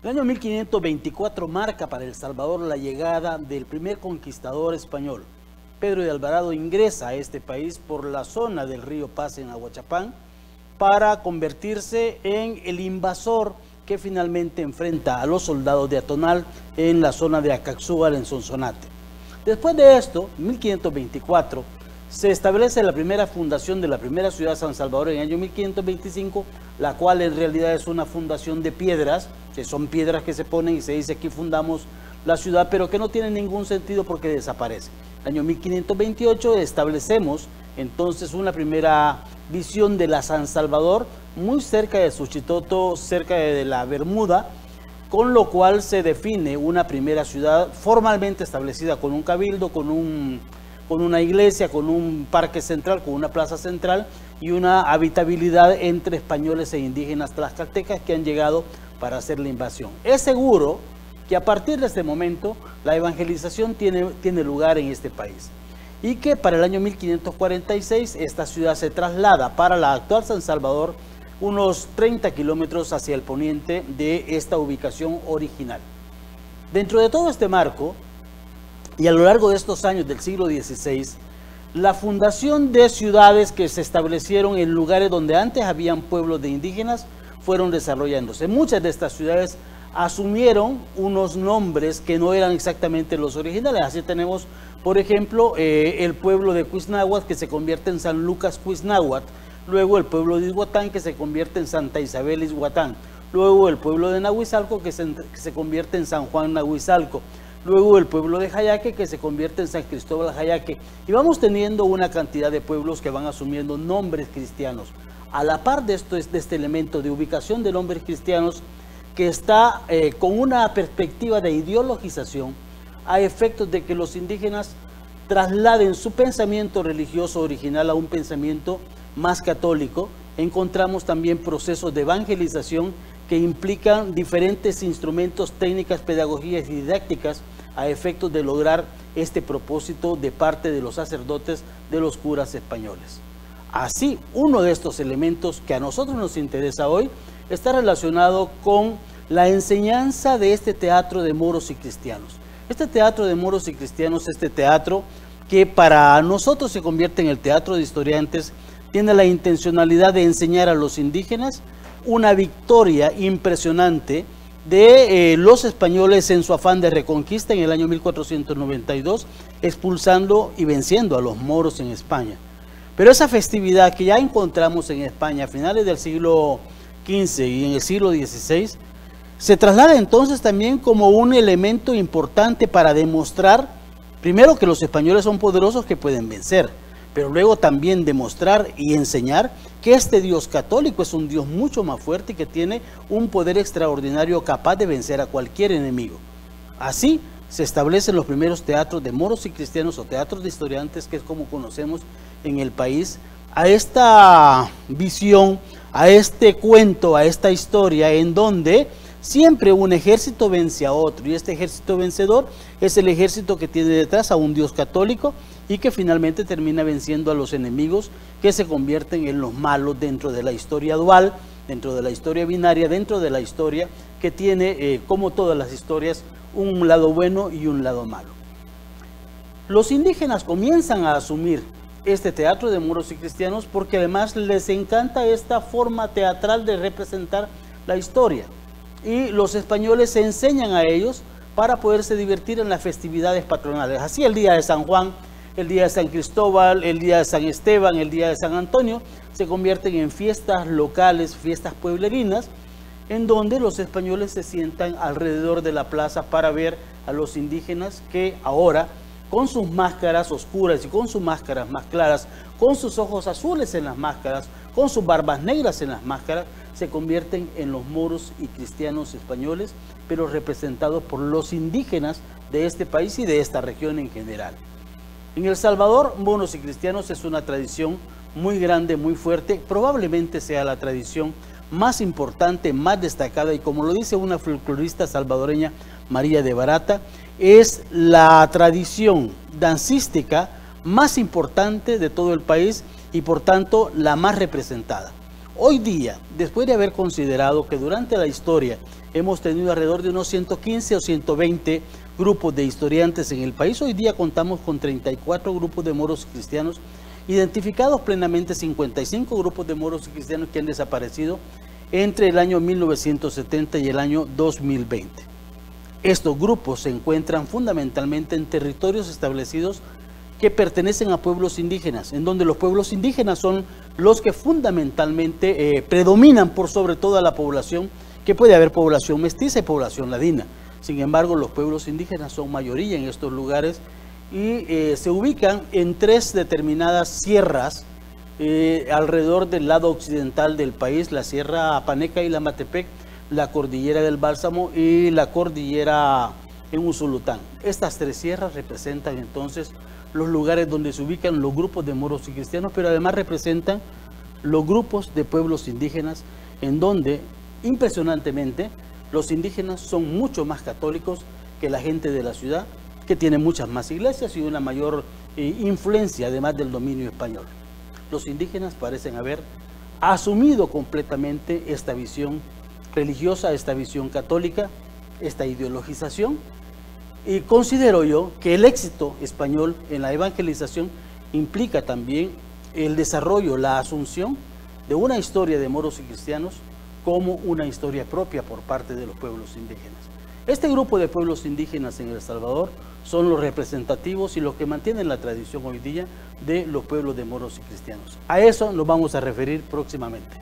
El año 1524 marca para El Salvador la llegada del primer conquistador español. Pedro de Alvarado ingresa a este país por la zona del río Paz en Ahuachapán para convertirse en el invasor que finalmente enfrenta a los soldados de Atonal en la zona de Acaxúbal en Sonsonate. Después de esto, en 1524, se establece la primera fundación de la primera ciudad de San Salvador en el año 1525, la cual en realidad es una fundación de piedras, que son piedras que se ponen y se dice aquí fundamos la ciudad, pero que no tiene ningún sentido porque desaparece. En el año 1528 establecemos entonces una primera visión de la San Salvador, muy cerca de Suchitoto, cerca de la Bermuda, con lo cual se define una primera ciudad formalmente establecida con un cabildo, con una iglesia, con un parque central, con una plaza central y una habitabilidad entre españoles e indígenas tlaxcaltecas que han llegado para hacer la invasión. Es seguro que a partir de este momento la evangelización tiene lugar en este país y que para el año 1546 esta ciudad se traslada para la actual San Salvador unos 30 kilómetros hacia el poniente de esta ubicación original. Dentro de todo este marco, y a lo largo de estos años del siglo XVI, la fundación de ciudades que se establecieron en lugares donde antes habían pueblos de indígenas fueron desarrollándose. Muchas de estas ciudades asumieron unos nombres que no eran exactamente los originales. Así tenemos, por ejemplo, el pueblo de Cuisnáhuac que se convierte en San Lucas Cuisnáhuac, luego el pueblo de Izhuatán que se convierte en Santa Isabel Izhuatán, luego el pueblo de Nahuizalco que se convierte en San Juan Nahuizalco, luego el pueblo de Jayaque que se convierte en San Cristóbal Jayaque, y vamos teniendo una cantidad de pueblos que van asumiendo nombres cristianos. A la par de este elemento de ubicación de nombres cristianos que está con una perspectiva de ideologización a efectos de que los indígenas trasladen su pensamiento religioso original a un pensamiento más católico, encontramos también procesos de evangelización que implican diferentes instrumentos, técnicas, pedagogías y didácticas a efectos de lograr este propósito de parte de los sacerdotes, de los curas españoles. Así, uno de estos elementos que a nosotros nos interesa hoy está relacionado con la enseñanza de este teatro de moros y cristianos. Este teatro de moros y cristianos, este teatro que para nosotros se convierte en el teatro de historiantes, tiene la intencionalidad de enseñar a los indígenas una victoria impresionante de los españoles en su afán de reconquista en el año 1492, expulsando y venciendo a los moros en España. Pero esa festividad que ya encontramos en España a finales del siglo XV y en el siglo XVI, se traslada entonces también como un elemento importante para demostrar, primero, que los españoles son poderosos que pueden vencer, pero luego también demostrar y enseñar que este Dios católico es un Dios mucho más fuerte y que tiene un poder extraordinario capaz de vencer a cualquier enemigo. Así se establecen los primeros teatros de moros y cristianos o teatros de historiantes, que es como conocemos en el país, a esta visión, a este cuento, a esta historia en donde siempre un ejército vence a otro, y este ejército vencedor es el ejército que tiene detrás a un Dios católico y que finalmente termina venciendo a los enemigos que se convierten en los malos dentro de la historia dual, dentro de la historia binaria, dentro de la historia que tiene, como todas las historias, un lado bueno y un lado malo. Los indígenas comienzan a asumir este teatro de moros y cristianos porque además les encanta esta forma teatral de representar la historia. Y los españoles se enseñan a ellos para poderse divertir en las festividades patronales. Así el día de San Juan, el día de San Cristóbal, el día de San Esteban, el día de San Antonio, se convierten en fiestas locales, fiestas pueblerinas, en donde los españoles se sientan alrededor de la plaza para ver a los indígenas que ahora, con sus máscaras oscuras y con sus máscaras más claras, con sus ojos azules en las máscaras, con sus barbas negras en las máscaras, se convierten en los moros y cristianos españoles, pero representados por los indígenas de este país y de esta región en general. En El Salvador, moros y cristianos es una tradición muy grande, muy fuerte, probablemente sea la tradición más importante, más destacada, y como lo dice una folclorista salvadoreña, María de Barata, es la tradición dancística más importante de todo el país y por tanto la más representada. Hoy día, después de haber considerado que durante la historia hemos tenido alrededor de unos 115 o 120 grupos de historiantes en el país, hoy día contamos con 34 grupos de moros y cristianos, identificados plenamente 55 grupos de moros y cristianos que han desaparecido entre el año 1970 y el año 2020. Estos grupos se encuentran fundamentalmente en territorios establecidos que pertenecen a pueblos indígenas, en donde los pueblos indígenas son los que fundamentalmente predominan por sobre toda la población, que puede haber población mestiza y población ladina. Sin embargo, los pueblos indígenas son mayoría en estos lugares y se ubican en 3 determinadas sierras alrededor del lado occidental del país: la Sierra Apaneca y la Matepec, la Cordillera del Bálsamo y la Cordillera en Usulután. Estas 3 sierras representan entonces los lugares donde se ubican los grupos de moros y cristianos, pero además representan los grupos de pueblos indígenas, en donde impresionantemente los indígenas son mucho más católicos que la gente de la ciudad, que tiene muchas más iglesias y una mayor influencia además del dominio español. Los indígenas parecen haber asumido completamente esta visión religiosa, esta visión católica, esta ideologización, y considero yo que el éxito español en la evangelización implica también el desarrollo, la asunción de una historia de moros y cristianos como una historia propia por parte de los pueblos indígenas. Este grupo de pueblos indígenas en El Salvador son los representativos y los que mantienen la tradición hoy día de los pueblos de moros y cristianos. A eso nos vamos a referir próximamente.